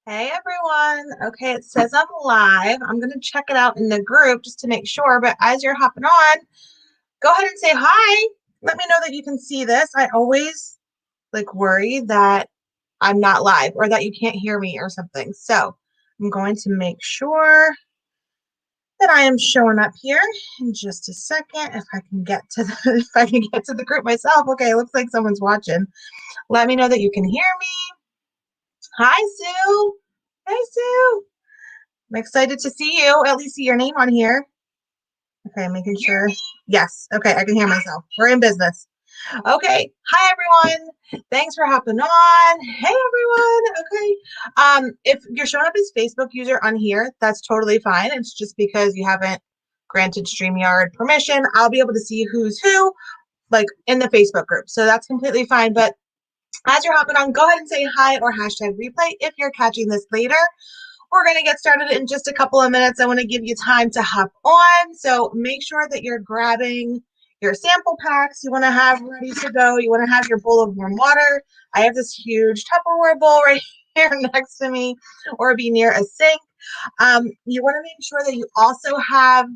Hey everyone. Okay, it says I'm live. I'm going to check it out in the group just to make sure. But as you're hopping on, go ahead and say hi. Let me know that you can see this. I always worry that I'm not live or that you can't hear me or something. So I'm going to make sure that I am showing up here in just a second. If I can get to the group myself. Okay, looks like someone's watching. Let me know that you can hear me. Hi, Sue. Hey, Sue. I'm excited to see you. At least see your name on here. Okay, making sure. Yes. Okay, I can hear myself. We're in business. Okay. Hi everyone. Thanks for hopping on. Hey everyone. Okay. If you're showing up as Facebook user on here, that's totally fine. It's just because you haven't granted StreamYard permission. I'll be able to see who's who, in the Facebook group. So that's completely fine. But as you're hopping on, go ahead and say hi or hashtag replay if you're catching this later. We're going to get started in just a couple of minutes. I want to give you time to hop on. So make sure that you're grabbing your sample packs you want to have ready to go. You want to have your bowl of warm water. I have this huge Tupperware bowl right here next to me, or be near a sink. You want to make sure that you also have,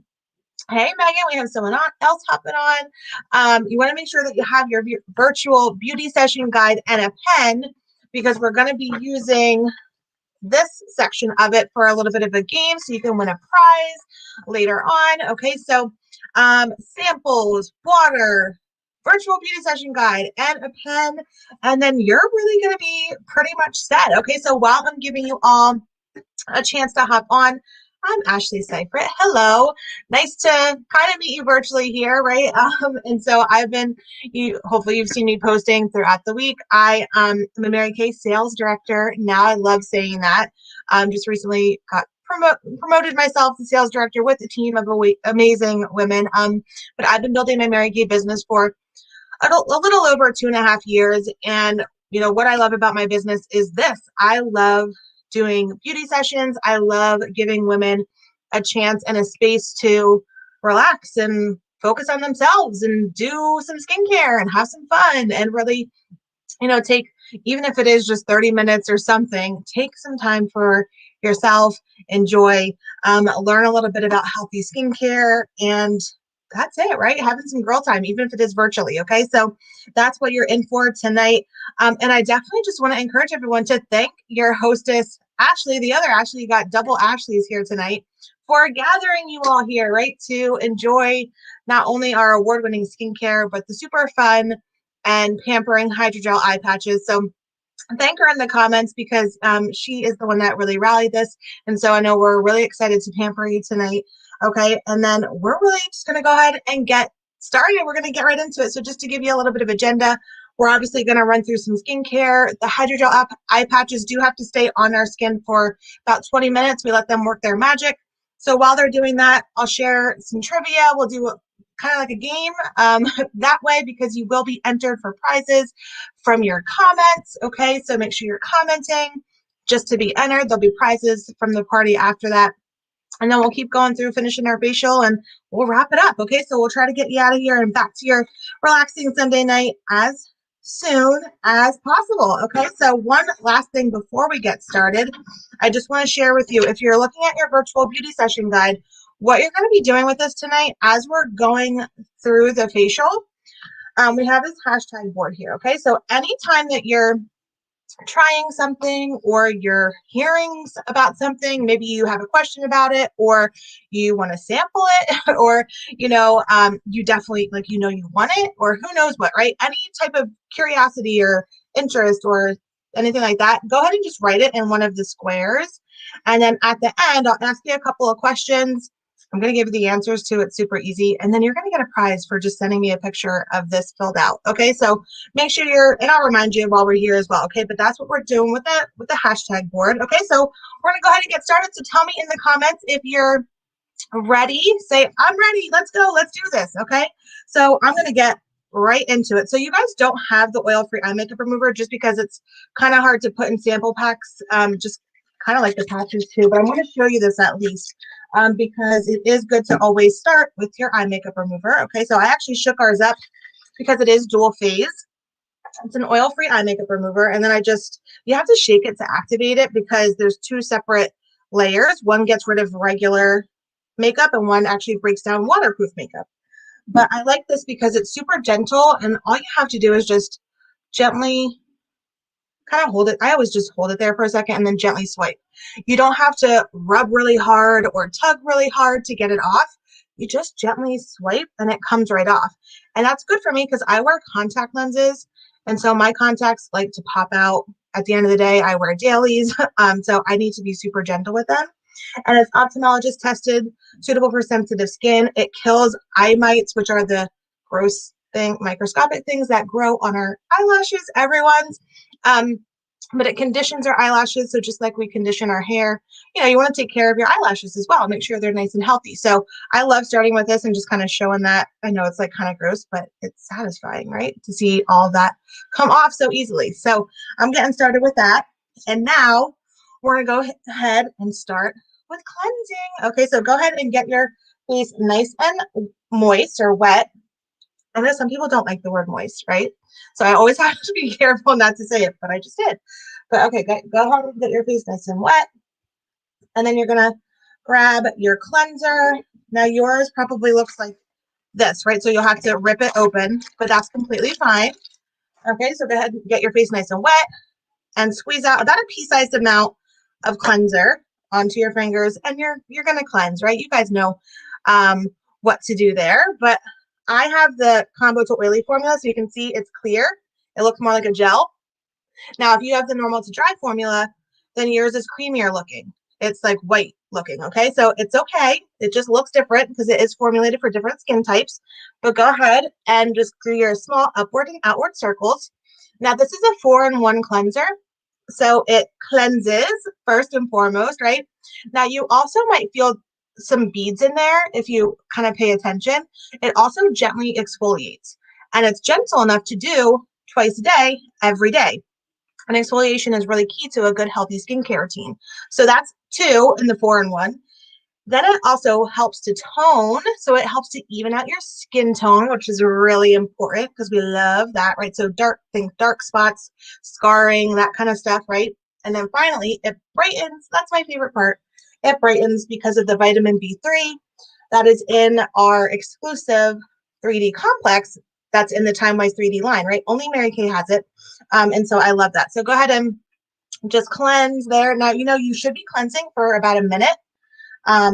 hey Megan, we have someone else hopping on. You want to make sure that you have your virtual beauty session guide and a pen, because we're going to be using this section of it for a little bit of a game so you can win a prize later on. Okay, so samples, water, virtual beauty session guide, and a pen, and then you're really going to be pretty much set. Okay, so while I'm giving you all a chance to hop on, I'm Ashley Seifert. Hello. Nice to kind of meet you virtually here, right? And so hopefully you've seen me posting throughout the week. I am a Mary Kay sales director. Now I love saying that. Just recently got promoted myself to sales director with a team of amazing women. But I've been building my Mary Kay business for a little over 2.5 years. And what I love about my business is this. I love doing beauty sessions. I love giving women a chance and a space to relax and focus on themselves and do some skincare and have some fun and really, take, even if it is just 30 minutes or something, take some time for yourself, enjoy, learn a little bit about healthy skincare, and that's it, right? Having some girl time, even if it is virtually. Okay, so that's what you're in for tonight. And I definitely just want to encourage everyone to thank your hostess, Ashley, the other Ashley. You got double Ashleys here tonight, for gathering you all here, right, to enjoy not only our award-winning skincare, but the super fun and pampering hydrogel eye patches. So thank her in the comments, because she is the one that really rallied this. And so I know we're really excited to pamper you tonight. Okay, and then we're really just going to go ahead and get started. We're going to get right into it. So just to give you a little bit of agenda, we're obviously going to run through some skincare. The hydrogel eye patches do have to stay on our skin for about 20 minutes. We let them work their magic. So while they're doing that, I'll share some trivia. We'll do kind of like a game that way, because you will be entered for prizes from your comments. Okay, so make sure you're commenting just to be entered. There'll be prizes from the party after that. And then we'll keep going through finishing our facial, and we'll wrap it up. Okay, so we'll try to get you out of here and back to your relaxing Sunday night as soon as possible. Okay, so one last thing before we get started, I just want to share with you, if you're looking at your virtual beauty session guide, what you're going to be doing with this tonight as we're going through the facial. We have this hashtag board here. Okay, so anytime that you're trying something or you're hearing about something, maybe you have a question about it, or you want to sample it, or you definitely you want it, or who knows what, right? Any type of curiosity or interest or anything like that, go ahead and just write it in one of the squares, and then at the end I'll ask you a couple of questions. I'm going to give you the answers to it, super easy, and then you're going to get a prize for just sending me a picture of this filled out. Okay, so make sure and I'll remind you while we're here as well. Okay, but that's what we're doing with the hashtag board. Okay, so we're going to go ahead and get started. So tell me in the comments if you're ready. Say, I'm ready. Let's go. Let's do this. Okay, so I'm going to get right into it. So you guys don't have the oil-free eye makeup remover, just because it's kind of hard to put in sample packs, just kind of like the patches too, but I'm going to show you this at least. Because it is good to always start with your eye makeup remover. Okay, so I actually shook ours up because it is dual phase. It's an oil-free eye makeup remover. And then you have to shake it to activate it because there's two separate layers. One gets rid of regular makeup and one actually breaks down waterproof makeup. But I like this because it's super gentle and all you have to do is just gently kind of hold it. I always just hold it there for a second and then gently swipe. You don't have to rub really hard or tug really hard to get it off. You just gently swipe and it comes right off. And that's good for me because I wear contact lenses. And so my contacts like to pop out at the end of the day. I wear dailies. So I need to be super gentle with them. And it's ophthalmologist tested, suitable for sensitive skin. It kills eye mites, which are the gross microscopic things that grow on our eyelashes, everyone's. But it conditions our eyelashes. So just like we condition our hair, you want to take care of your eyelashes as well. Make sure they're nice and healthy. So I love starting with this and just kind of showing that. I know it's like kind of gross, but it's satisfying, right? To see all that come off so easily. So I'm getting started with that. And now we're going to go ahead and start with cleansing. Okay, so go ahead and get your face nice and moist or wet. I know some people don't like the word moist, right? So I always have to be careful not to say it, but I just did. But okay, go ahead and get your face nice and wet. And then you're going to grab your cleanser. Now yours probably looks like this, right? So you'll have to rip it open, but that's completely fine. Okay, so go ahead and get your face nice and wet and squeeze out about a pea-sized amount of cleanser onto your fingers, and you're going to cleanse, right? You guys know what to do there, but I have the combo to oily formula, so you can see it's clear. It looks more like a gel. Now, if you have the normal to dry formula, then yours is creamier looking. It's like white looking, okay? So it's okay. It just looks different because it is formulated for different skin types. But go ahead and just do your small upward and outward circles. Now, this is a 4-in-1 cleanser. So it cleanses first and foremost, right? Now, you also might feel some beads in there if you kind of pay attention. It also gently exfoliates, and it's gentle enough to do twice a day, every day. And exfoliation is really key to a good, healthy skincare routine. So that's 2 in the 4-in-1. Then it also helps to tone. So it helps to even out your skin tone, which is really important because we love that, right? So think dark spots, scarring, that kind of stuff, right? And then finally, it brightens. That's my favorite part. It brightens because of the vitamin B3 that is in our exclusive 3D complex that's in the Time Wise 3D line, right? Only Mary Kay has it. And so I love that. So go ahead and just cleanse there. Now, you should be cleansing for about a minute.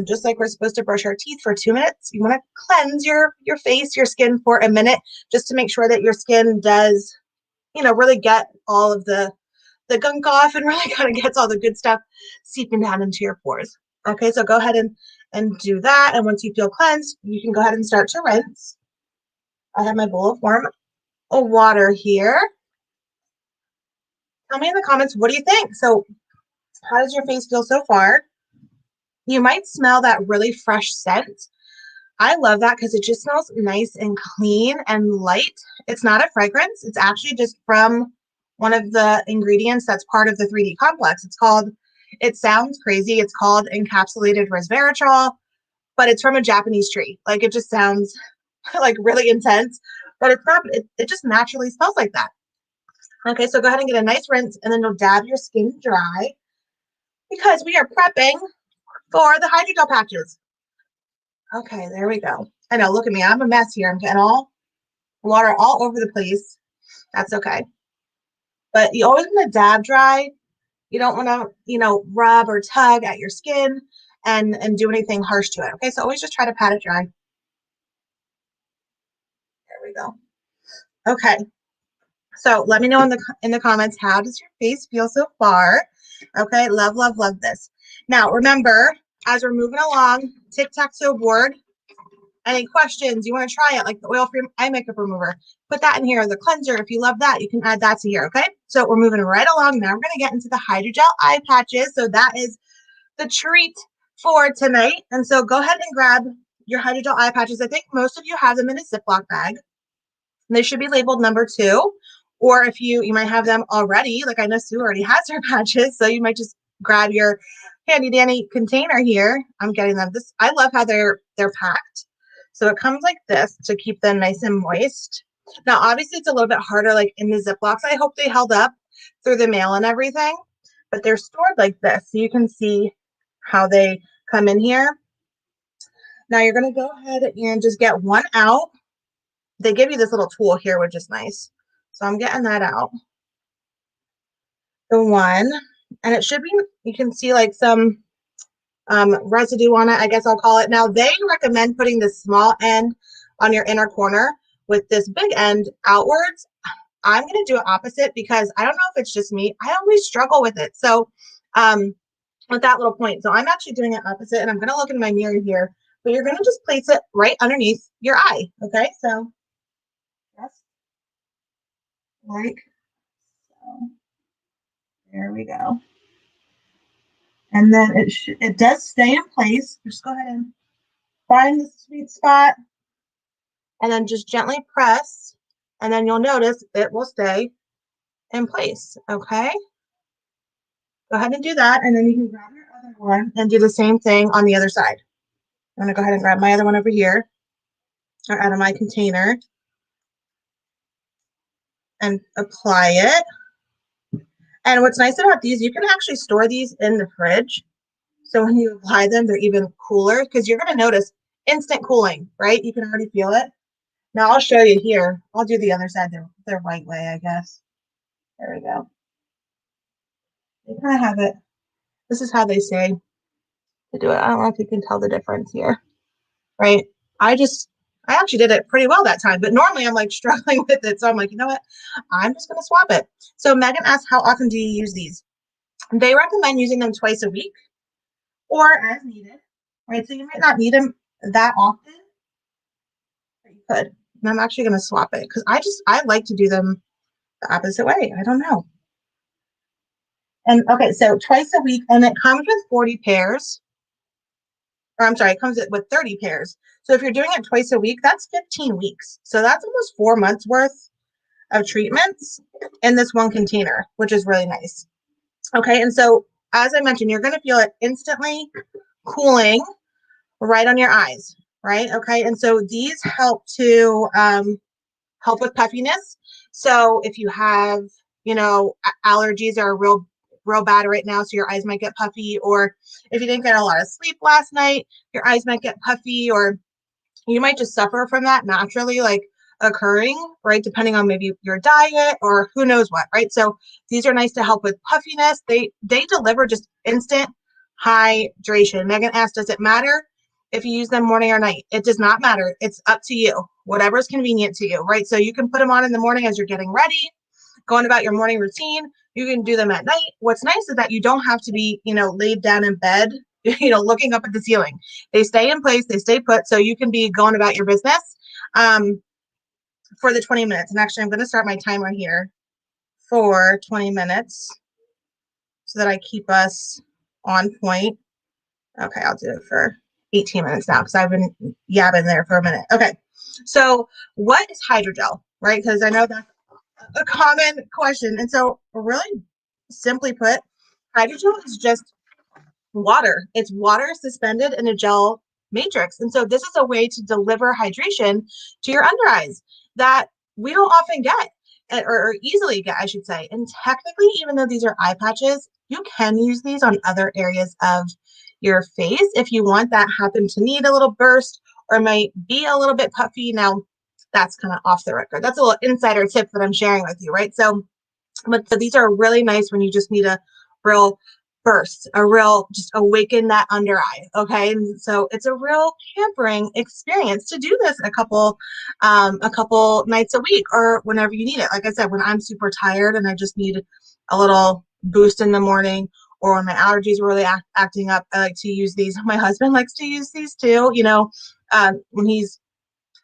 Just like we're supposed to brush our teeth for 2 minutes, you want to cleanse your face, your skin for a minute, just to make sure that your skin does, really get all of the gunk off and really kind of gets all the good stuff seeping down into your pores. Okay, so go ahead and do that. And once you feel cleansed, you can go ahead and start to rinse. I have my bowl of warm water here. Tell me in the comments, what do you think? So how does your face feel so far? You might smell that really fresh scent. I love that because it just smells nice and clean and light. It's not a fragrance. It's actually just from one of the ingredients that's part of the 3D complex. It sounds crazy. It's called encapsulated resveratrol, but it's from a Japanese tree. Like it just sounds like really intense, but it's not. It just naturally smells like that. Okay, so go ahead and get a nice rinse, and then you'll dab your skin dry because we are prepping for the hydrogel patches. Okay, there we go. I know, look at me. I'm a mess here. I'm getting all water all over the place. That's okay. But you always want to dab dry. You don't want to, rub or tug at your skin and do anything harsh to it. Okay, so always just try to pat it dry. There we go. Okay. So let me know in the comments, how does your face feel so far? Okay, love, love, love this. Now, remember, as we're moving along, tic-tac-toe board, any questions, you want to try it, like the oil-free eye makeup remover, put that in here. The cleanser, if you love that, you can add that to here, okay? So we're moving right along. Now we're going to get into the hydrogel eye patches. So that is the treat for tonight. And so go ahead and grab your hydrogel eye patches. I think most of you have them in a Ziploc bag. They should be labeled number 2. Or if you might have them already, like I know Sue already has her patches, so you might just grab your handy dandy container here. I'm getting them. I love how they're packed. So it comes like this to keep them nice and moist. Now, obviously, it's a little bit harder, like in the Ziplocs. I hope they held up through the mail and everything, but they're stored like this. So you can see how they come in here. Now you're going to go ahead and just get one out. They give you this little tool here, which is nice. So I'm getting that out. The one, and it should be, you can see like some residue on it, I guess I'll call it. Now, they recommend putting the small end on your inner corner with this big end outwards. I'm going to do it opposite because I don't know if it's just me. I always struggle with it. So with that little point. So I'm actually doing it opposite, and I'm going to look in my mirror here, but you're going to just place it right underneath your eye. Okay, so just like so. There we go. And then it does stay in place. Just go ahead and find the sweet spot and then just gently press, and then you'll notice it will stay in place. Okay, go ahead and do that, and then you can grab your other one and do the same thing on the other side. I'm going to go ahead and grab my other one over here, or out of my container, and apply it. And what's nice about these, you can actually store these in the fridge. So when you apply them, they're even cooler because you're going to notice instant cooling, right? You can already feel it. Now I'll show you here. I'll do the other side the right way, I guess. There we go. They kind of have it. This is how they say to do it. I don't know if you can tell the difference here, right? I actually did it pretty well that time, but normally I'm like struggling with it. So I'm like, you know what? I'm just going to swap it. So Megan asked, how often do you use these? They recommend using them twice a week or as needed, right? So you might not need them that often, but you could. And I'm actually going to swap it because I like to do them the opposite way. I don't know. And okay, so twice a week, and it comes with 40 pairs. Or I'm sorry, it comes with 30 pairs. So if you're doing it twice a week, that's 15 weeks. So that's almost 4 months worth of treatments in this one container, which is really nice. Okay, and so as I mentioned, you're going to feel it instantly cooling right on your eyes, right? Okay, and so these help to help with puffiness. So if you have, allergies are real bad right now, so your eyes might get puffy, or if you didn't get a lot of sleep last night, your eyes might get puffy, or you might just suffer from that naturally, like occurring, right? Depending on maybe your diet or who knows what, right? So these are nice to help with puffiness. They deliver just instant hydration. Megan asked, does it matter if you use them morning or night? It does not matter. It's up to you, whatever is convenient to you, right? So you can put them on in the morning as you're getting ready, going about your morning routine. You can do them at night. What's nice is that you don't have to be, laid down in bed, looking up at the ceiling. They stay in place, they stay put, so you can be going about your business for the 20 minutes. And actually, I'm going to start my timer here for 20 minutes so that I keep us on point. Okay, I'll do it for 18 minutes now because I've been yabbing there for a minute. Okay, so what is hydrogel, right? Because I know that's a common question. And so really simply put, hydrogel is just water. It's water suspended in a gel matrix. And so this is a way to deliver hydration to your under eyes that we don't often get, or easily get, I should say. And technically, even though these are eye patches, you can use these on other areas of your face if you want that happen to need a little burst or might be a little bit puffy. Now, that's kind of off the record. That's a little insider tip that I'm sharing with you, right? So these are really nice when you just need a real burst, just awaken that under eye. Okay, and so it's a real pampering experience to do this a couple nights a week or whenever you need it. Like I said, when I'm super tired and I just need a little boost in the morning, or when my allergies are really acting up, I like to use these. My husband likes to use these too. When he's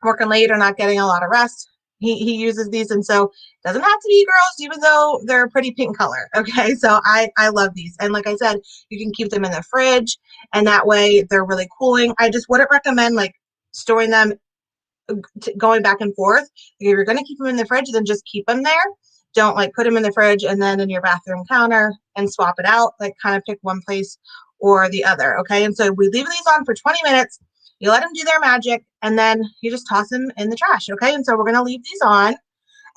working late or not getting a lot of rest, he uses these. And so it doesn't have to be girls, even though they're a pretty pink color. Okay, so I love these. And like I said, you can keep them in the fridge, and that way they're really cooling. I just wouldn't recommend like storing them going back and forth. If you're going to keep them in the fridge, then just keep them there. Don't like put them in the fridge and then in your bathroom counter and swap it out. Like kind of pick one place or the other. Okay, and so we leave these on for 20 minutes. You let them do their magic, and then you just toss them in the trash, okay? And so we're gonna leave these on.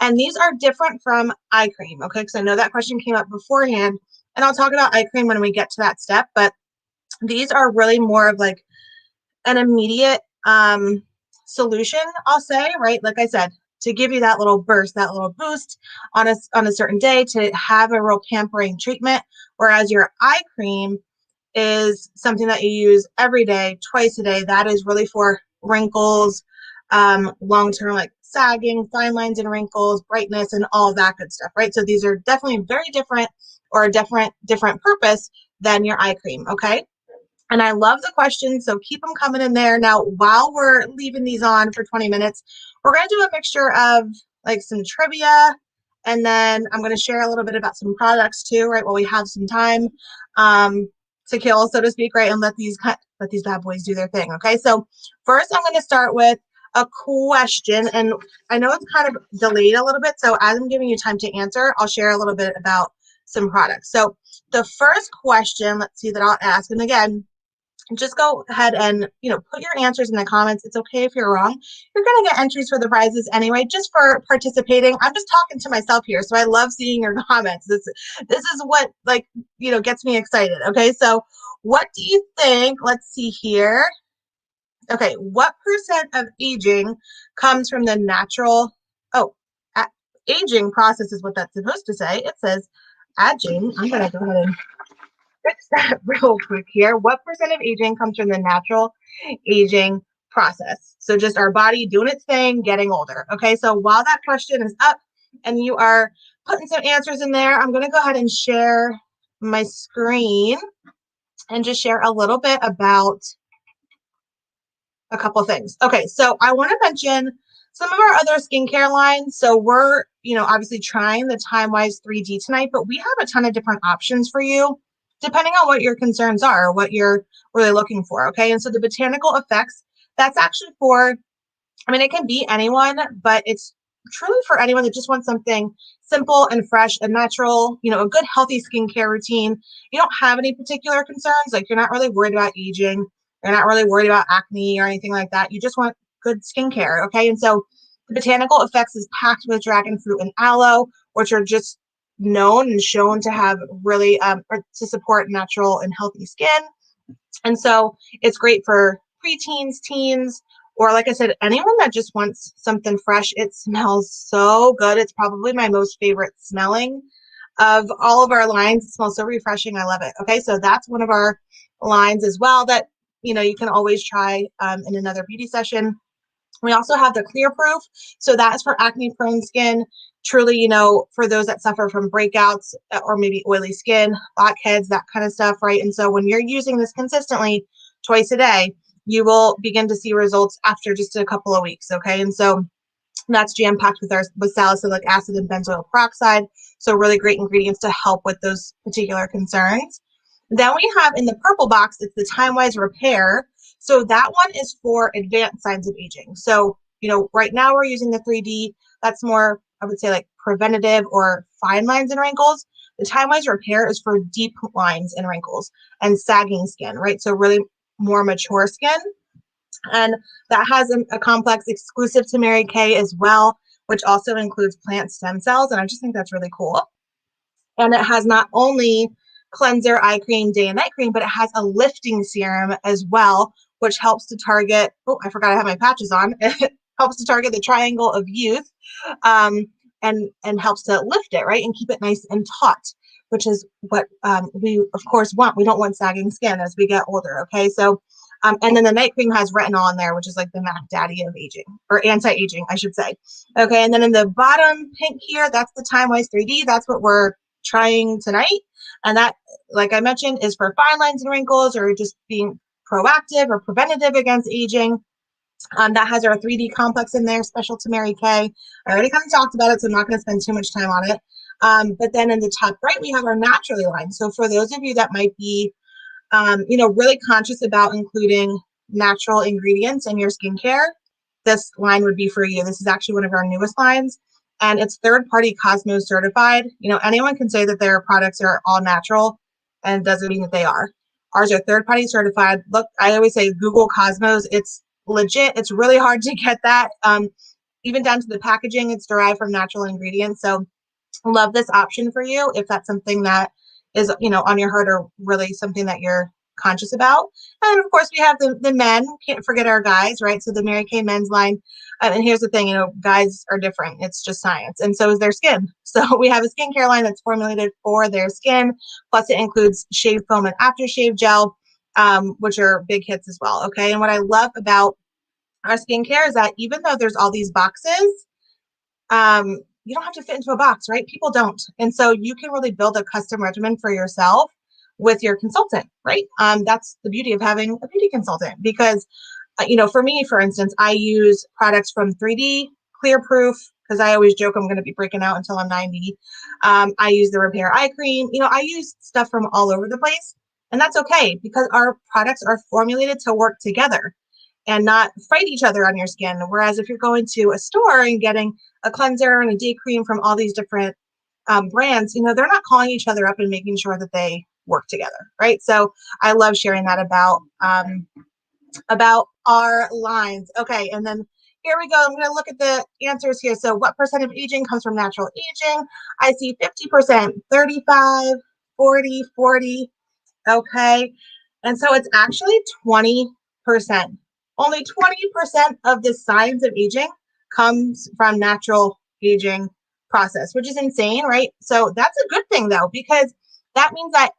And these are different from eye cream, okay? Because I know that question came up beforehand, and I'll talk about eye cream when we get to that step, but these are really more of like an immediate solution, I'll say, right? Like I said, to give you that little burst, that little boost on a certain day to have a real pampering treatment, whereas your eye cream is something that you use every day, twice a day. That is really for wrinkles, long-term like sagging, fine lines and wrinkles, brightness, and all of that good stuff, right? So these are definitely very different, or a different purpose than your eye cream, okay? And I love the questions, so keep them coming in there. Now, while we're leaving these on for 20 minutes, we're going to do a mixture of like some trivia, and then I'm going to share a little bit about some products too, right, while we have some time to kill, so to speak, right, and let these bad boys do their thing, okay? So first, I'm going to start with a question, and I know it's kind of delayed a little bit, so as I'm giving you time to answer, I'll share a little bit about some products. So the first question, let's see, that I'll ask, and again, just go ahead and, put your answers in the comments. It's okay if you're wrong. You're going to get entries for the prizes anyway, just for participating. I'm just talking to myself here, so I love seeing your comments. This is what, gets me excited. Okay, so what do you think? Let's see here. Okay, what percent of aging comes from the natural, aging process is what that's supposed to say. It says aging. I'm going to go ahead and fix that real quick here. What percent of aging comes from the natural aging process? So just our body doing its thing, getting older. Okay, so while that question is up and you are putting some answers in there, I'm going to go ahead and share my screen and just share a little bit about a couple things. Okay, so I want to mention some of our other skincare lines. So we're, obviously trying the TimeWise 3D tonight, but we have a ton of different options for you, depending on what your concerns are, or what you're really looking for, okay? And so the botanical effects, that's actually for, it can be anyone, but it's truly for anyone that just wants something simple and fresh and natural, a good healthy skincare routine. You don't have any particular concerns, like you're not really worried about aging, you're not really worried about acne or anything like that. You just want good skincare, okay? And so the botanical effects is packed with dragon fruit and aloe, which are just known and shown to have really or to support natural and healthy skin. And so it's great for preteens, teens, or like I said, anyone that just wants something fresh. It smells so good. It's probably my most favorite smelling of all of our lines. It smells so refreshing. I love it. Okay, so that's one of our lines as well that you can always try in another beauty session. We also have the Clear Proof. So that is for acne prone skin. Truly, for those that suffer from breakouts or maybe oily skin, blackheads, that kind of stuff, right? And so when you're using this consistently twice a day, you will begin to see results after just a couple of weeks, okay? And so that's jam-packed with salicylic acid and benzoyl peroxide. So really great ingredients to help with those particular concerns. Then we have in the purple box, it's the TimeWise Repair. So that one is for advanced signs of aging. So, right now we're using the 3D. That's more, I would say, like preventative or fine lines and wrinkles. The TimeWise Repair is for deep lines and wrinkles and sagging skin, right? So really more mature skin. And that has a complex exclusive to Mary Kay as well, which also includes plant stem cells. And I just think that's really cool. And it has not only cleanser, eye cream, day and night cream, but it has a lifting serum as well, which helps to target, I forgot I have my patches on. It helps to target the triangle of youth, and helps to lift it, right? And keep it nice and taut, which is what we, of course, want. We don't want sagging skin as we get older, okay? So, and then the night cream has retinol in there, which is like the Mac Daddy of aging, or anti-aging, I should say. Okay, and then in the bottom pink here, that's the TimeWise 3D. That's what we're trying tonight. And that, like I mentioned, is for fine lines and wrinkles, or just being proactive or preventative against aging. That has our 3D complex in there, special to Mary Kay. I already kind of talked about it, so I'm not going to spend too much time on it. But then in the top right, we have our Naturally line. So for those of you that might be, really conscious about including natural ingredients in your skincare, this line would be for you. This is actually one of our newest lines, and it's third-party Cosmos certified. Anyone can say that their products are all natural, and it doesn't mean that they are. Ours are third-party certified. Look, I always say Google Cosmos. It's legit. It's really hard to get that. Even down to the packaging, it's derived from natural ingredients. So love this option for you if that's something that is, on your heart or really something that you're conscious about. And of course, we have the men. Can't forget our guys, right? So the Mary Kay men's line. And here's the thing, guys are different. It's just science. And so is their skin. So we have a skincare line that's formulated for their skin. Plus it includes shave foam and aftershave gel, which are big hits as well. Okay. And what I love about our skincare is that even though there's all these boxes, you don't have to fit into a box, right? People don't. And so you can really build a custom regimen for yourself with your consultant, right? That's the beauty of having a beauty consultant because, for me, for instance, I use products from 3D, Clear Proof, because I always joke I'm going to be breaking out until I'm 90. I use the Repair Eye Cream. I use stuff from all over the place. And that's okay because our products are formulated to work together and not fight each other on your skin. Whereas if you're going to a store and getting a cleanser and a day cream from all these different brands, they're not calling each other up and making sure that they work together, right? So I love sharing that about our lines. Okay, and then here we go. I'm going to look at the answers here. So what percent of aging comes from natural aging? I see 50%, 35, 40, 40. Okay, and so it's actually 20%. Only 20% of the signs of aging comes from natural aging process, which is insane, right? So that's a good thing though, because that means that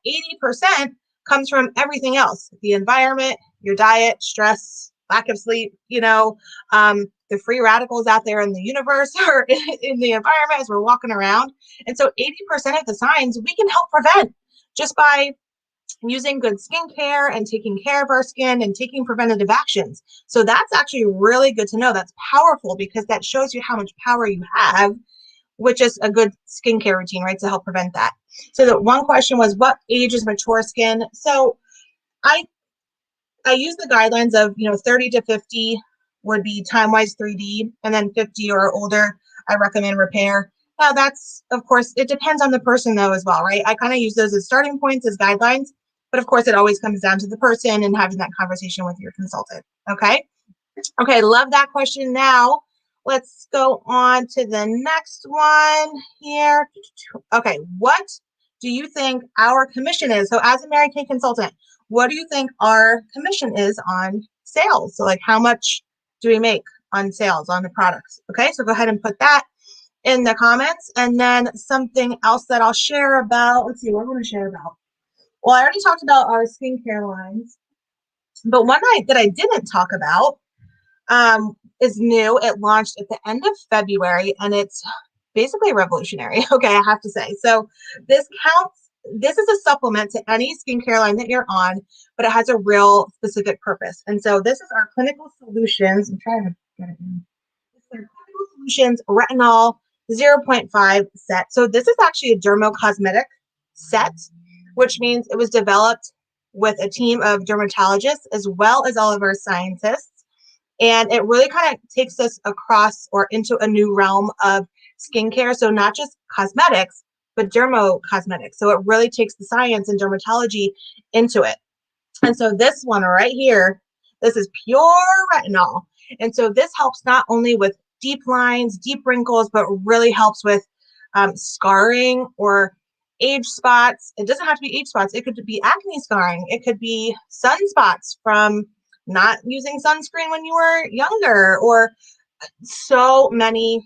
80% comes from everything else, the environment, your diet, stress, lack of sleep, the free radicals out there in the universe or in the environment as we're walking around. And so 80% of the signs we can help prevent just by using good skincare and taking care of our skin and taking preventative actions. So that's actually really good to know. That's powerful because that shows you how much power you have with just a good skincare routine, right, to help prevent that. So the one question was, what age is mature skin? So I use the guidelines of, 30 to 50 would be time-wise 3D, and then 50 or older, I recommend Repair. Now that's, of course, it depends on the person though as well, right? I kind of use those as starting points, as guidelines, but of course it always comes down to the person and having that conversation with your consultant, okay? Okay, love that question. Now, let's go on to the next one here. Okay, what do you think our commission is? So as a Mary Kay consultant, what do you think our commission is on sales? So like how much do we make on sales on the products? Okay, so go ahead and put that in the comments. And then something else that I'll share about, let's see, what I want to share about. Well, I already talked about our skincare lines, but one that I didn't talk about is new. It launched at the end of February and it's basically revolutionary. Okay, I have to say. So this is a supplement to any skincare line that you're on, but it has a real specific purpose. And so this is our Clinical Solutions. I'm trying to get it in. This is our Clinical Solutions Retinol 0.5 set. So this is actually a dermocosmetic set, which means it was developed with a team of dermatologists as well as all of our scientists. And it really kind of takes us across or into a new realm of skincare. So not just cosmetics, but dermocosmetics. So it really takes the science and dermatology into it. And so this one right here, this is pure retinol. And so this helps not only with deep lines, deep wrinkles, but really helps with scarring or age spots. It doesn't have to be age spots. It could be acne scarring. It could be sunspots from not using sunscreen when you were younger, or so many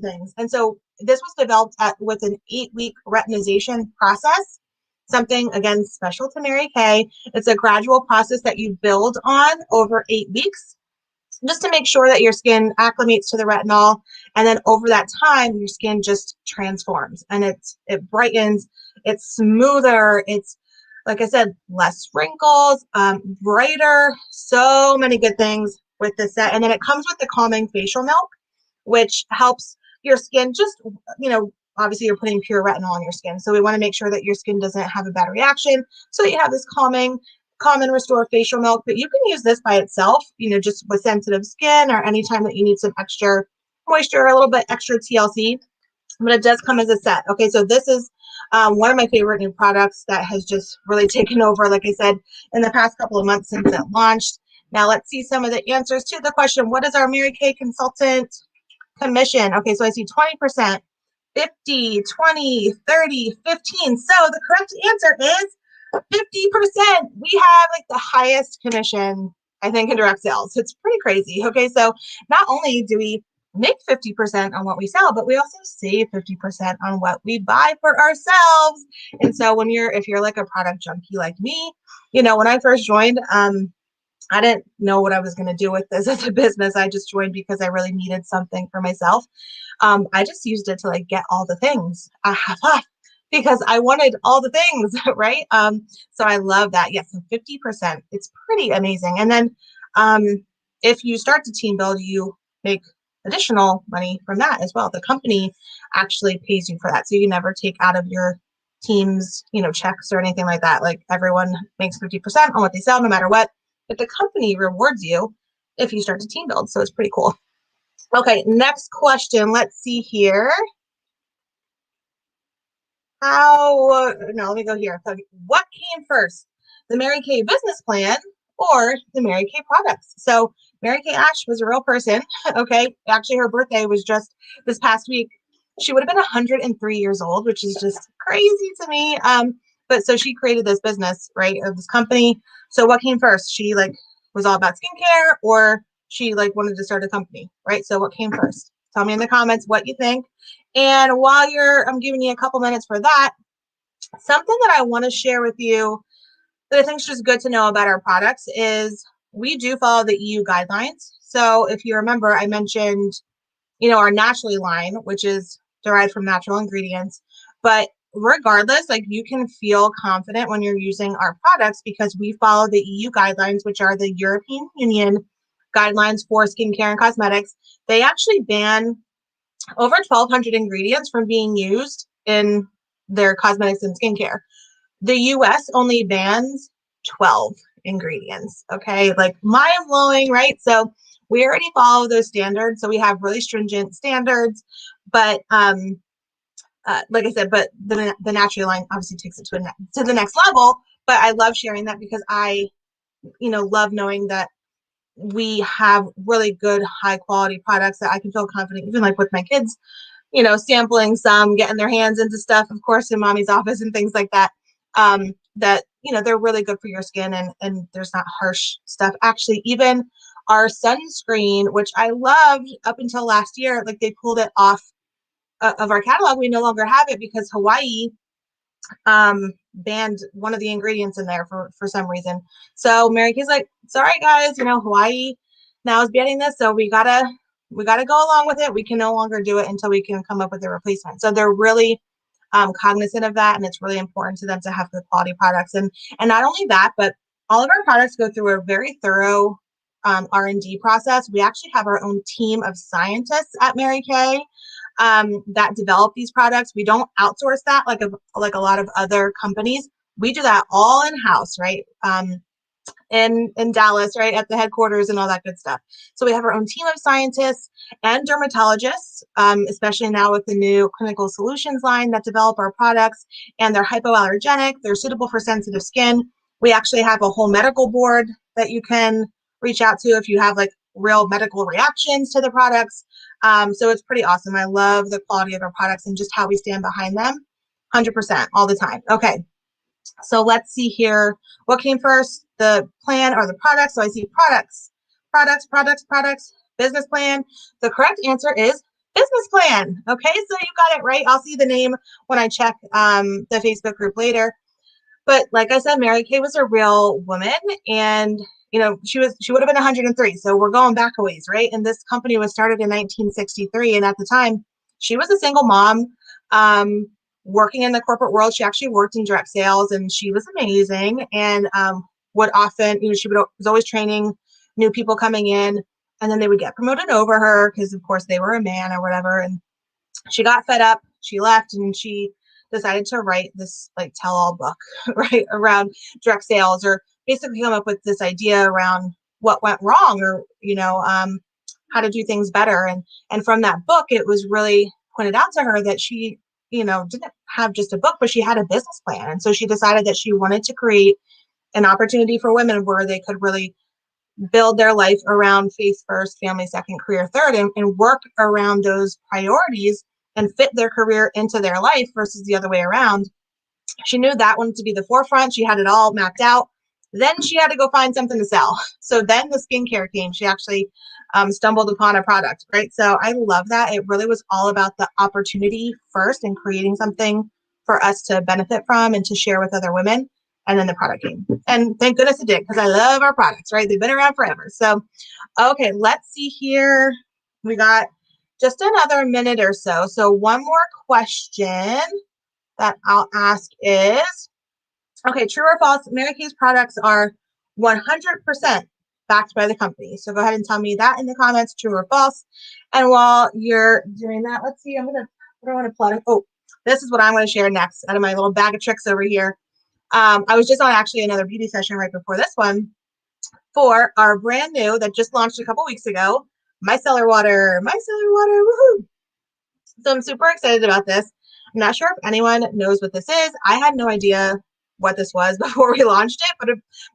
things. And so this was developed with an 8-week retinization process, something again special to Mary Kay. It's a gradual process that you build on over 8 weeks just to make sure that your skin acclimates to the retinol. And then over that time, your skin just transforms and it brightens, it's smoother, it's, like I said, less wrinkles, brighter, so many good things with this set. And then it comes with the calming facial milk, which helps your skin just, obviously you're putting pure retinol on your skin. So we want to make sure that your skin doesn't have a bad reaction. So you have this calm and restore facial milk, but you can use this by itself, just with sensitive skin or anytime that you need some extra moisture, a little bit extra TLC, but it does come as a set. Okay, so this is one of my favorite new products that has just really taken over, like I said, in the past couple of months since it launched. Now let's see some of the answers to the question. What is our Mary Kay consultant commission? Okay, so I see 20%, 50, 20, 30, 15. So the correct answer is 50%. We have like the highest commission, I think, in direct sales. It's pretty crazy. Okay, so not only do we make 50% on what we sell, but we also save 50% on what we buy for ourselves. And so if you're like a product junkie like me, when I first joined, I didn't know what I was going to do with this as a business. I just joined because I really needed something for myself. I just used it to like get all the things I have off because I wanted all the things, right? So I love that. Yes, so 50%. It's pretty amazing. And then if you start to team build, you make additional money from that as well. The company actually pays you for that. So you never take out of your team's, checks or anything like that. Like everyone makes 50% on what they sell, no matter what. But the company rewards you if you start to team build. So it's pretty cool. Okay, next question. Let's see here. Let me go here. What came first, the Mary Kay business plan or the Mary Kay products? So Mary Kay Ash was a real person. Okay, actually her birthday was just this past week. She would have been 103 years old, which is just crazy to me. But so she created this business, right, or this company. So what came first? She like was all about skincare, or she like wanted to start a company, right? So what came first? Tell me in the comments what you think. And while I'm giving you a couple minutes for that, something that I want to share with you that I think is just good to know about our products is we do follow the EU guidelines. So if you remember, I mentioned, our Naturally line, which is derived from natural ingredients. But regardless, like you can feel confident when you're using our products because we follow the EU guidelines, which are the European Union guidelines for skincare and cosmetics. They actually ban over 1,200 ingredients from being used in their cosmetics and skincare. The US only bans 12 ingredients. Okay, like mind blowing, right? So we already follow those standards. So we have really stringent standards, but like I said, but the Naturally line obviously takes it to the next level. But I love sharing that because I, love knowing that we have really good, high quality products that I can feel confident, even like with my kids, sampling some, getting their hands into stuff, of course, in mommy's office and things like that. That, they're really good for your skin and there's not harsh stuff. Actually, even our sunscreen, which I loved up until last year, like they pulled it off of our catalog. We no longer have it because Hawaii banned one of the ingredients in there for some reason. So Mary Kay's like, sorry guys, Hawaii now is banning this, so we gotta go along with it. We can no longer do it until we can come up with a replacement. So they're really cognizant of that, and it's really important to them to have good quality products. And not only that, but all of our products go through a very thorough R&D process. We actually have our own team of scientists at Mary Kay that develop these products. We don't outsource that like a lot of other companies. We do that all in-house, right? In Dallas, right, at the headquarters and all that good stuff. So we have our own team of scientists and dermatologists, especially now with the new clinical solutions line that develop our products, and they're hypoallergenic. They're suitable for sensitive skin. We actually have a whole medical board that you can reach out to if you have like real medical reactions to the products. So it's pretty awesome. I love the quality of our products and just how we stand behind them 100% all the time. Okay. So let's see here. What came first, the plan or the product? So I see products, business plan. The correct answer is business plan. Okay, so you got it right. I'll see the name when I check the Facebook group later. But like I said, Mary Kay was a real woman, and she would have been 103. So we're going back a ways, right? And this company was started in 1963, and at the time, she was a single mom. Working in the corporate world. She actually worked in direct sales, and she was amazing. And would often, she was always training new people coming in, and then they would get promoted over her because, of course, they were a man or whatever. And she got fed up. She left, and she decided to write this like tell-all book, right, around direct sales, or basically come up with this idea around what went wrong, or how to do things better. And from that book, it was really pointed out to her that she didn't have just a book, but she had a business plan. And so she decided that she wanted to create an opportunity for women where they could really build their life around faith first, family second, career third, and work around those priorities and fit their career into their life versus the other way around. She knew that one to be the forefront. She had it all mapped out. Then she had to go find something to sell. So then the skincare came. She actually stumbled upon a product, right? So I love that. It really was all about the opportunity first and creating something for us to benefit from and to share with other women. And then the product came. And thank goodness it did, because I love our products, right? They've been around forever. So, okay, let's see here. We got just another minute or so. So one more question that I'll ask is, okay, true or false, Mary Kay's products are 100% backed by the company. So go ahead and tell me that in the comments, true or false. And while you're doing that, let's see, what do I want to plug? Oh, this is what I'm going to share next out of my little bag of tricks over here. I was just on actually another beauty session right before this one for our brand new that just launched a couple weeks ago, Micellar Water. Micellar Water, woohoo! So I'm super excited about this. I'm not sure if anyone knows what this is. I had no idea what this was before we launched it, but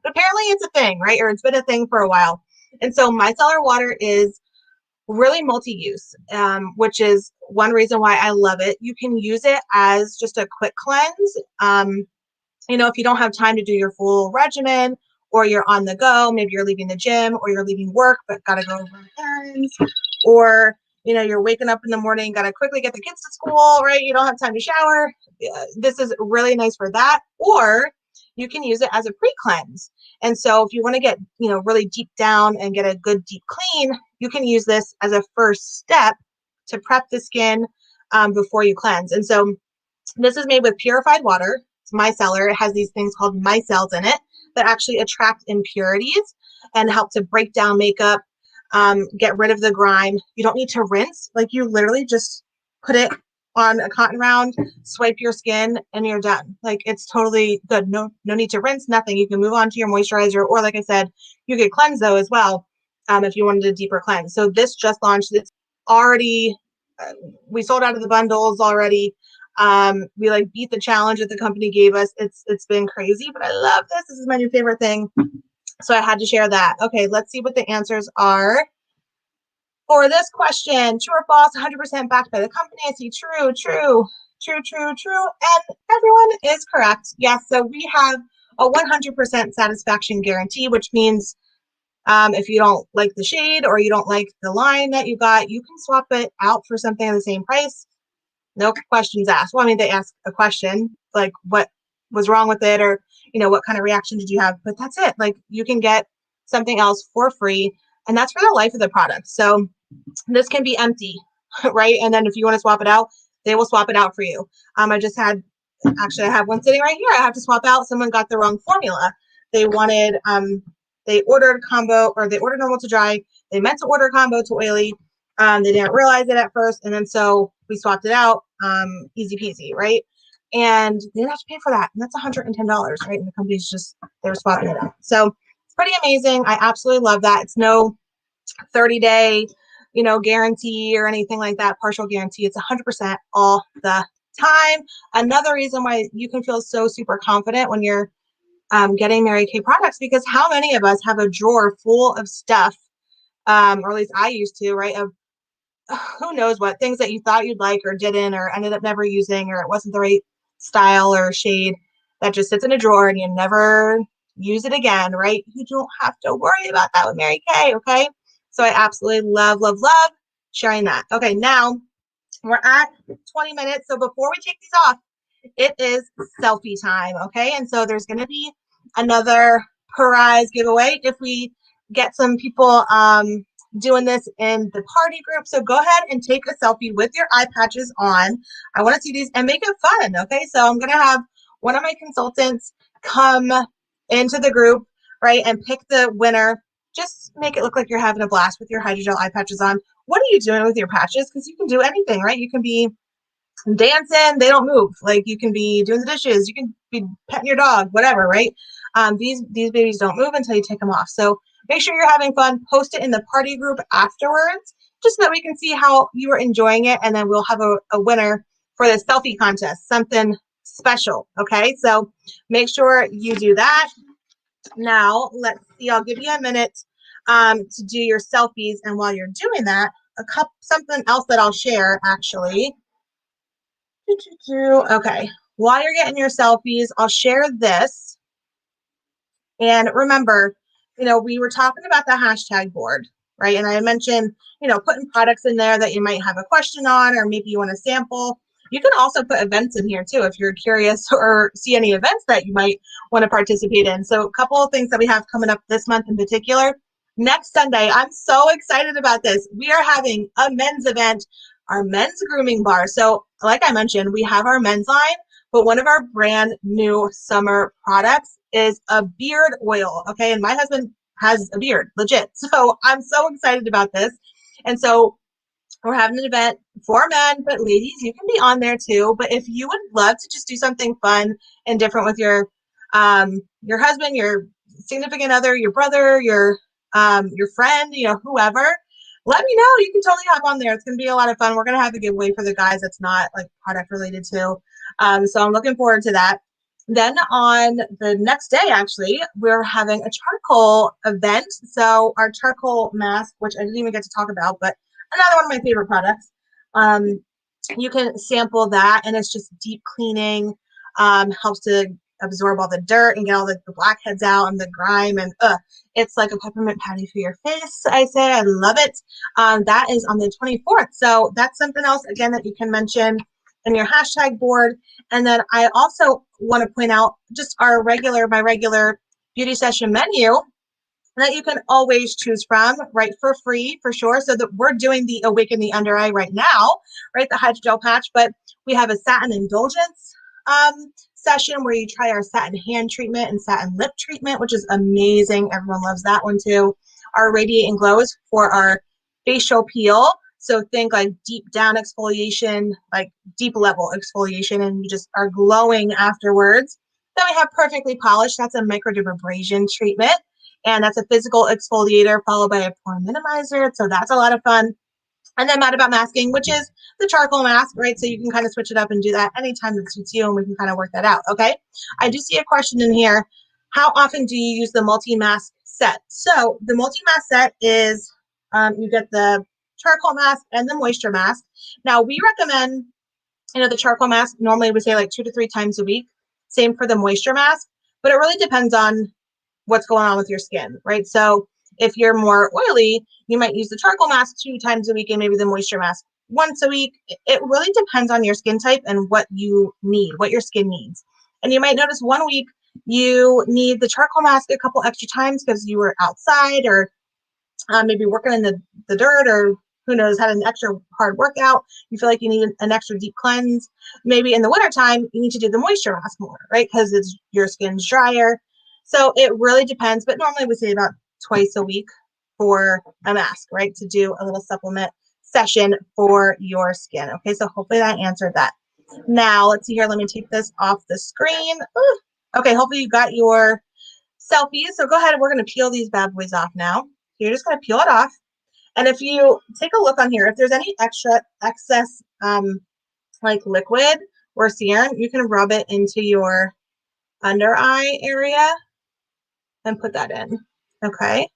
apparently it's a thing, right? Or it's been a thing for a while. And so Micellar Water is really multi-use, which is one reason why I love it. You can use it as just a quick cleanse. If you don't have time to do your full regimen, or you're on the go, maybe you're leaving the gym or you're leaving work, but got to go run errands, or you're waking up in the morning, got to quickly get the kids to school, right? You don't have time to shower. This is really nice for that. Or you can use it as a pre-cleanse. And so if you want to get, really deep down and get a good deep clean, you can use this as a first step to prep the skin before you cleanse. And so this is made with purified water. It's micellar. It has these things called micelles in it that actually attract impurities and help to break down makeup, get rid of the grime. You don't need to rinse. Like, you literally just put it on a cotton round, swipe your skin, and you're done. Like, it's totally good. No need to rinse, nothing. You can move on to your moisturizer, or like I said, you could cleanse though as well, if you wanted a deeper cleanse. So this just launched. It's already, we sold out of the bundles already. We beat the challenge that the company gave us. It's been crazy, but I love this. This is my new favorite thing. So I had to share that. Okay, let's see what the answers are for this question. True or false? 100% backed by the company. I see true, true, true, true, true. And everyone is correct. Yes, so we have a 100% satisfaction guarantee, which means if you don't like the shade or you don't like the line that you got, you can swap it out for something at the same price. No questions asked. Well, I mean, they ask a question like, what was wrong with it, or what kind of reaction did you have? But that's it. Like, you can get something else for free, and that's for the life of the product. So this can be empty, right? And then if you want to swap it out, they will swap it out for you. I have one sitting right here. I have to swap out. Someone got the wrong formula. They wanted, they ordered combo, or they ordered normal to dry. They meant to order combo to oily. They didn't realize it at first, and then so we swapped it out, easy peasy, right? And they didn't have to pay for that, and that's $110, right? And the company's they're swapping it out. So it's pretty amazing. I absolutely love that. It's no 30-day, guarantee or anything like that, partial guarantee. It's 100% all the time. Another reason why you can feel so super confident when you're getting Mary Kay products, because how many of us have a drawer full of stuff, or at least I used to, right, of who knows what things that you thought you'd like or didn't, or ended up never using, or it wasn't the right style or shade, that just sits in a drawer and you never use it again, right? You don't have to worry about that with Mary Kay, okay? So I absolutely love, love, love sharing that. Okay, now we're at 20 minutes. So before we take these off, it is selfie time, okay? And so there's going to be another prize giveaway if we get some people doing this in the party group. So go ahead and take a selfie with your eye patches on. I want to see these and make it fun, okay? So I'm going to have one of my consultants come into the group, right, and pick the winner. Just make it look like you're having a blast with your hydrogel eye patches on. What are you doing with your patches? Because you can do anything, right? You can be dancing, they don't move. Like, you can be doing the dishes, you can be petting your dog, whatever, right? These babies don't move until you take them off. So make sure you're having fun. Post it in the party group afterwards, just so that we can see how you are enjoying it, and then we'll have a winner for the selfie contest, something special, okay? So make sure you do that. Now, let's see, I'll give you a minute to do your selfies. And while you're doing that, something else that I'll share actually. Okay, while you're getting your selfies, I'll share this. And remember, we were talking about the hashtag board, right? And I mentioned, putting products in there that you might have a question on, or maybe you want to sample. You can also put events in here too if you're curious or see any events that you might want to participate in. So a couple of things that we have coming up this month in particular. Next Sunday, I'm so excited about this. We are having a men's event, our men's grooming bar. So like I mentioned, we have our men's line, but one of our brand new summer products is a beard oil. Okay. And my husband has a beard, legit. So I'm so excited about this. And so we're having an event for men, but ladies, you can be on there too. But if you would love to just do something fun and different with your husband, your significant other, your brother, your friend, whoever, let me know. You can totally hop on there. It's going to be a lot of fun. We're going to have a giveaway for the guys that's not like product related too. So I'm looking forward to that. Then on the next day, actually, we're having a charcoal event. So our charcoal mask, which I didn't even get to talk about, but another one of my favorite products. You can sample that, and it's just deep cleaning, helps to absorb all the dirt and get all the blackheads out and the grime, and it's like a peppermint patty for your face. I say I love it. That is on the 24th. So that's something else, again, that you can mention in your hashtag board. And then I also want to point out just my regular beauty session menu that you can always choose from, right, for free, for sure. So that we're doing the Awaken the Under Eye right now, right, the hydrogel patch, but we have a satin indulgence session where you try our satin hand treatment and satin lip treatment, which is amazing. Everyone loves that one too. Our Radiate and Glow is for our facial peel. So think like deep down exfoliation, like deep level exfoliation, and you just are glowing afterwards. Then we have Perfectly Polished. That's a microdermabrasion treatment. And that's a physical exfoliator followed by a pore minimizer. So that's a lot of fun. And then Mad About Masking, which is the charcoal mask, right? So you can kind of switch it up and do that anytime that suits you, and we can kind of work that out, okay? I do see a question in here. How often do you use the multi-mask set? So the multi-mask set is you get the charcoal mask and the moisture mask. Now we recommend, the charcoal mask, normally we say like 2 to 3 times a week. Same for the moisture mask, but it really depends on what's going on with your skin, right? So if you're more oily, you might use the charcoal mask 2 times a week and maybe the moisture mask once a week. It really depends on your skin type and what you need, what your skin needs. And you might notice one week you need the charcoal mask a couple extra times because you were outside or maybe working in the dirt, or who knows, had an extra hard workout. You feel like you need an extra deep cleanse. Maybe in the wintertime, you need to do the moisture mask more, right? Because your skin's drier. So it really depends, but normally we say about twice a week for a mask, right? To do a little supplement session for your skin. Okay, so hopefully that answered that. Now, let's see here. Let me take this off the screen. Ooh. Okay, hopefully you got your selfies. So go ahead, and we're going to peel these bad boys off now. So you're just going to peel it off. And if you take a look on here, if there's any excess like liquid or serum, you can rub it into your under eye area and put that in. Okay.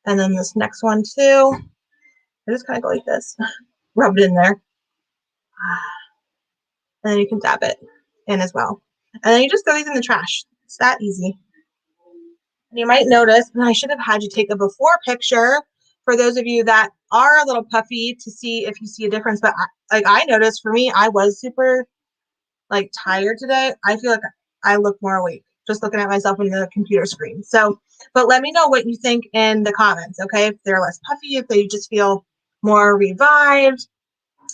And then this next one too. I just kind of go like this, rub it in there. And then you can dab it in as well. And then you just throw these in the trash. It's that easy. And you might notice, and I should have had you take a before picture for those of you that are a little puffy to see if you see a difference. But I noticed for me, I was super like tired today. I feel like I look more awake just looking at myself in the computer screen. So, but let me know what you think in the comments, okay? If they're less puffy, if they just feel more revived,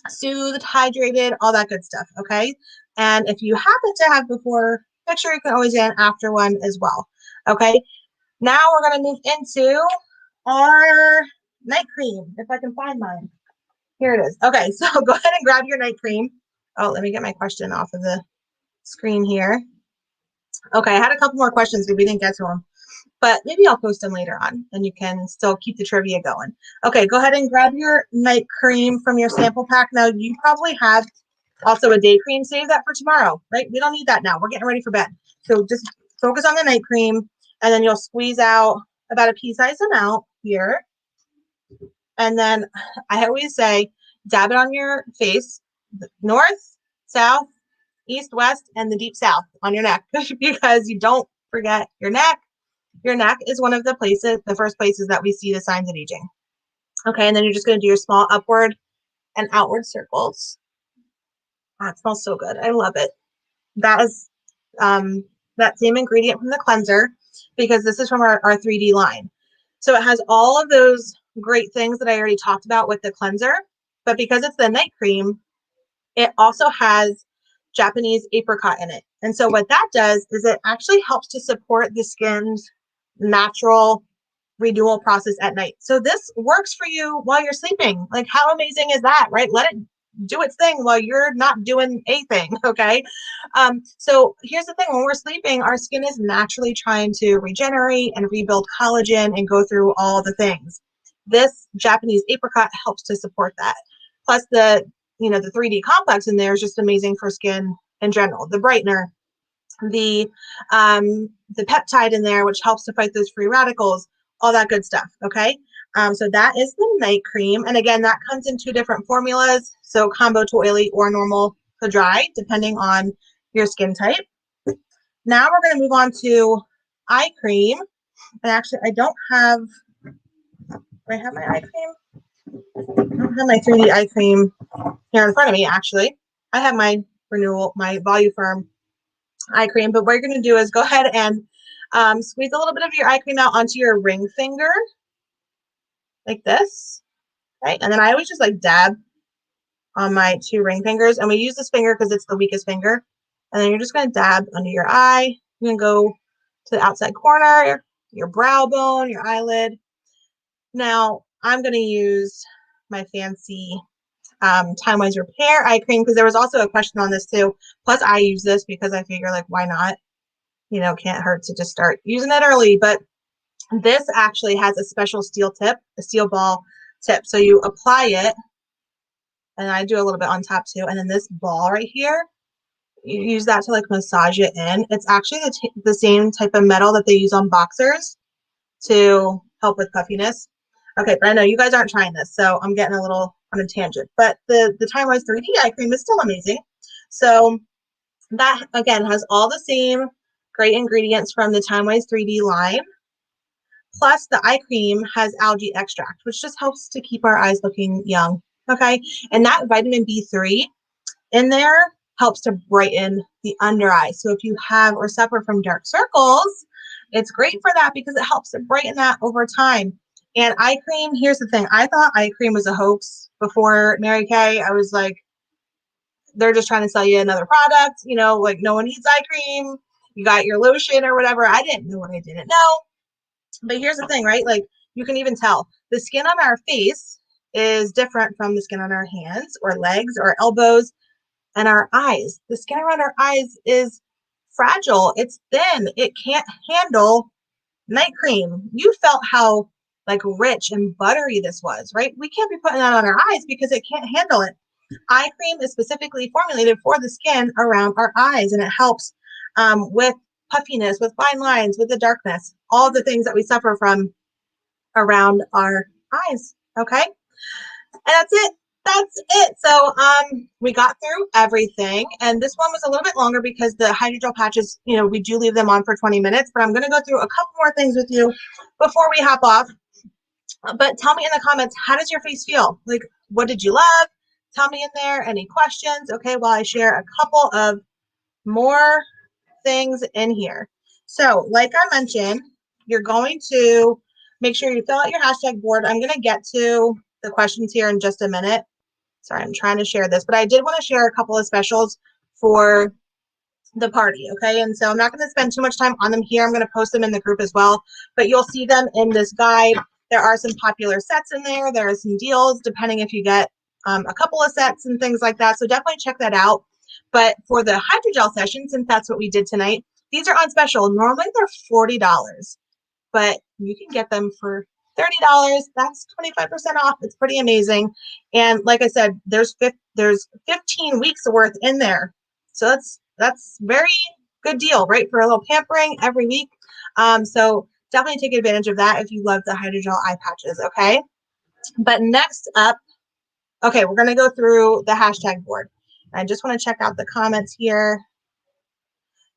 soothed, hydrated, all that good stuff, okay? And if you happen to have before picture, you can always get an after one as well, okay? Now we're going to move into our night cream, if I can find mine. Here it is. Okay, so go ahead and grab your night cream. Oh, let me get my question off of the screen here. Okay, I had a couple more questions, but we didn't get to them. But maybe I'll post them later on, and you can still keep the trivia going. Okay, go ahead and grab your night cream from your sample pack. Now, you probably have also a day cream. Save that for tomorrow, right? We don't need that now. We're getting ready for bed. So just focus on the night cream, and then you'll squeeze out about a pea-sized amount. here. And then I always say, dab it on your face, north, south, east, west, and the deep south on your neck, because you don't forget your neck. Your neck is one of the places, the first places that we see the signs of aging. Okay, and then you're just going to do your small upward and outward circles. That smells so good. I love it. That is that same ingredient from the cleanser, because this is from our 3D line. So it has all of those great things that I already talked about with the cleanser, but because it's the night cream, it also has Japanese apricot in it. And so what that does is it actually helps to support the skin's natural renewal process at night. So this works for you while you're sleeping. Like, how amazing is that, right? Let it do its thing while you're not doing a thing, okay? So here's the thing. When we're sleeping, our skin is naturally trying to regenerate and rebuild collagen and go through all the things. This Japanese apricot helps to support that. Plus the 3D complex in there is just amazing for skin in general. The brightener, the peptide in there, which helps to fight those free radicals, all that good stuff, okay? So that is the night cream. And again, that comes in 2 different formulas. So combo to oily or normal to dry, depending on your skin type. Now we're going to move on to eye cream. And actually, I don't have, do I have my eye cream? I don't have my 3D eye cream here in front of me, actually. I have my Voluform eye cream, but what you're going to do is go ahead and squeeze a little bit of your eye cream out onto your ring finger, like this, right? And then I always just like dab on my 2 ring fingers, and we use this finger because it's the weakest finger. And then you're just going to dab under your eye. You're going to go to the outside corner, your brow bone, your eyelid. Now I'm going to use my fancy Time Wise Repair eye cream, because there was also a question on this too. Plus I use this because I figure, like, why not? Can't hurt to just start using it early. But this actually has a special steel ball tip. So you apply it, and I do a little bit on top too. And then this ball right here, you use that to like massage it in. It's actually the same type of metal that they use on boxers to help with puffiness. Okay, but I know you guys aren't trying this, so I'm getting a little on a tangent. But the Time Wise 3D eye cream is still amazing. So that, again, has all the same great ingredients from the Time Wise 3D line. Plus, the eye cream has algae extract, which just helps to keep our eyes looking young, okay? And that vitamin B3 in there helps to brighten the under eye. So if you have or suffer from dark circles, it's great for that because it helps to brighten that over time. And eye cream, here's the thing. I thought eye cream was a hoax before Mary Kay. I was like, they're just trying to sell you another product, like no one needs eye cream. You got your lotion or whatever. I didn't know what I didn't know. But here's the thing, right? Like, you can even tell the skin on our face is different from the skin on our hands or legs or elbows and our eyes. The skin around our eyes is fragile. It's thin. It can't handle night cream. You felt how like rich and buttery this was, right? We can't be putting that on our eyes because it can't handle it. Eye cream is specifically formulated for the skin around our eyes, and it helps with puffiness, with fine lines, with the darkness, all the things that we suffer from around our eyes. Okay. And that's it. That's it. So we got through everything, and this one was a little bit longer because the hydrogel patches, we do leave them on for 20 minutes, but I'm going to go through a couple more things with you before we hop off. But tell me in the comments, how does your face feel? Like, what did you love? Tell me in there any questions. Okay, while I share a couple of more things in here. So like I mentioned, you're going to make sure you fill out your hashtag board. I'm going to get to the questions here in just a minute. Sorry, I'm trying to share this, but I did want to share a couple of specials for the party, okay? And so I'm not going to spend too much time on them here. I'm going to post them in the group as well, but you'll see them in this guide. There are some popular sets in there. There are some deals depending if you get a couple of sets and things like that. So definitely check that out. But for the hydrogel session, since that's what we did tonight, these are on special. Normally they're $40, but you can get them for $30. That's 25% off. It's pretty amazing. And like I said, there's 15 weeks worth in there. So that's very good deal, right? For a little pampering every week. So definitely take advantage of that if you love the hydrogel eye patches, okay? But next up, okay, we're going to go through the hashtag board. I just want to check out the comments here.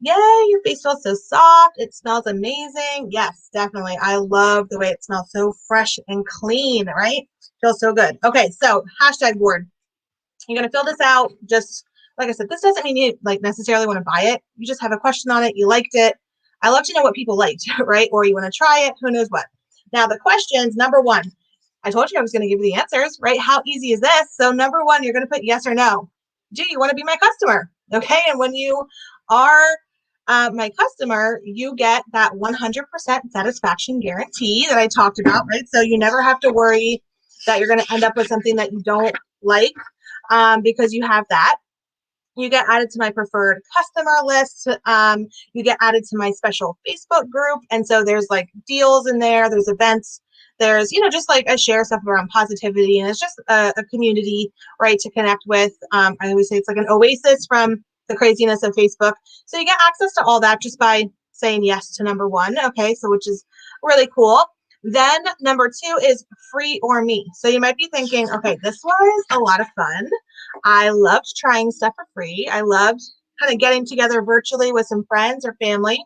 Yay, your face feels so soft. It smells amazing. Yes, definitely. I love the way it smells, so fresh and clean, right? Feels so good. Okay, so hashtag board. You're going to fill this out. Just like I said, this doesn't mean you like necessarily want to buy it. You just have a question on it. You liked it. I love to know what people liked, right? Or you want to try it. Who knows what. Now, the questions, number one, I told you I was going to give you the answers, right? How easy is this? So number one, you're going to put yes or no. Do you want to be my customer? Okay. And when you are my customer, you get that 100% satisfaction guarantee that I talked about, right? So you never have to worry that you're going to end up with something that you don't like because you have that. You get added to my preferred customer list. You get added to my special Facebook group. And so there's like deals in there, there's events, there's, just like I share stuff around positivity, and it's just a community, right, to connect with. I always say it's like an oasis from the craziness of Facebook. So you get access to all that just by saying yes to number one. Okay, so which is really cool. Then number two is free or me. So you might be thinking, okay, this was a lot of fun. I loved trying stuff for free. I loved kind of getting together virtually with some friends or family.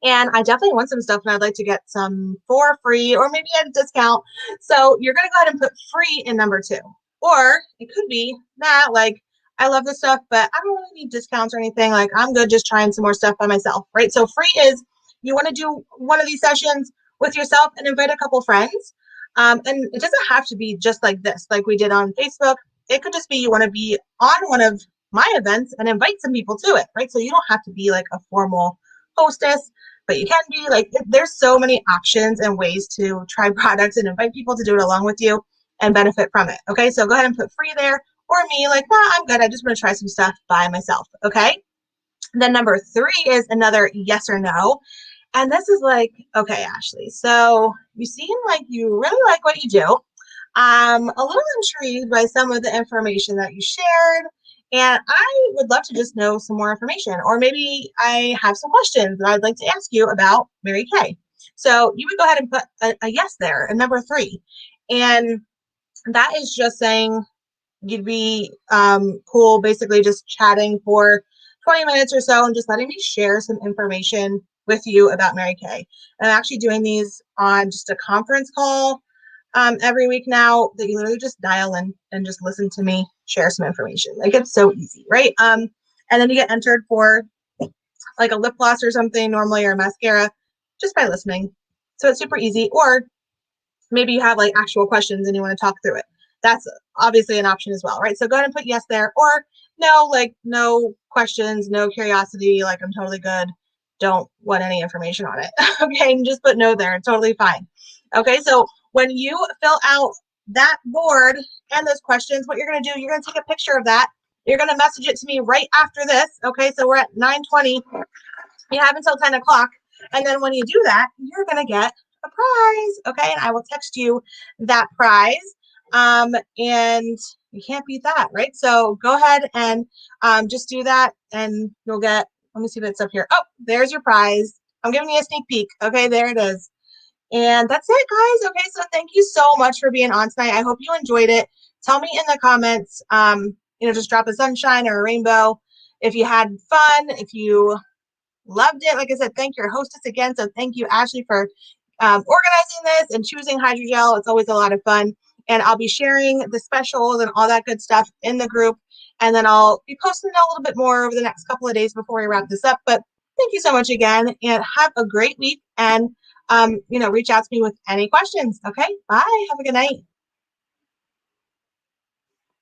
And I definitely want some stuff and I'd like to get some for free or maybe at a discount. So you're going to go ahead and put free in number two. Or it could be that, like, I love this stuff, but I don't really need discounts or anything. Like, I'm good just trying some more stuff by myself, right? So free is you want to do one of these sessions with yourself and invite a couple friends. And it doesn't have to be just like this, like we did on Facebook. It could just be you want to be on one of my events and invite some people to it, right? So you don't have to be like a formal hostess, but you can be like, there's so many options and ways to try products and invite people to do it along with you and benefit from it. Okay, so go ahead and put free there, or me, like, nah, I'm good. I just want to try some stuff by myself. Okay. Then number three is another yes or no. And this is like, okay, Ashley, so you seem like you really like what you do. I'm a little intrigued by some of the information that you shared, and I would love to just know some more information. Or maybe I have some questions that I'd like to ask you about Mary Kay. So you would go ahead and put a yes there, and number three. And that is just saying you'd be cool basically just chatting for 20 minutes or so and just letting me share some information with you about Mary Kay. I'm actually doing these on just a conference call every week now that you literally just dial in and just listen to me share some information. Like, it's so easy, right? And then you get entered for like a lip gloss or something normally, or mascara, just by listening. So it's super easy. Or maybe you have like actual questions and you want to talk through it. That's obviously an option as well, right? So go ahead and put yes there, or no, like no questions, no curiosity, like I'm totally good, don't want any information on it. Okay, and just put no there, totally fine. Okay, so when you fill out that board and those questions, what you're going to do, you're going to take a picture of that. You're going to message it to me right after this. Okay, so we're at 9:20. You have until 10 o'clock. And then when you do that, you're going to get a prize. Okay. And I will text you that prize. And you can't beat that, right? So go ahead and just do that and you'll get, let me see if it's up here. Oh, there's your prize. I'm giving you a sneak peek. Okay. There it is. And that's it, guys. Okay. So thank you so much for being on tonight. I hope you enjoyed it. Tell me in the comments, just drop a sunshine or a rainbow if you had fun, if you loved it. Like I said, thank your hostess again. So thank you, Ashley, for organizing this and choosing Hydrogel. It's always a lot of fun. And I'll be sharing the specials and all that good stuff in the group. And then I'll be posting a little bit more over the next couple of days before we wrap this up. But thank you so much again, and have a great week. And, reach out to me with any questions. Okay, bye. Have a good night.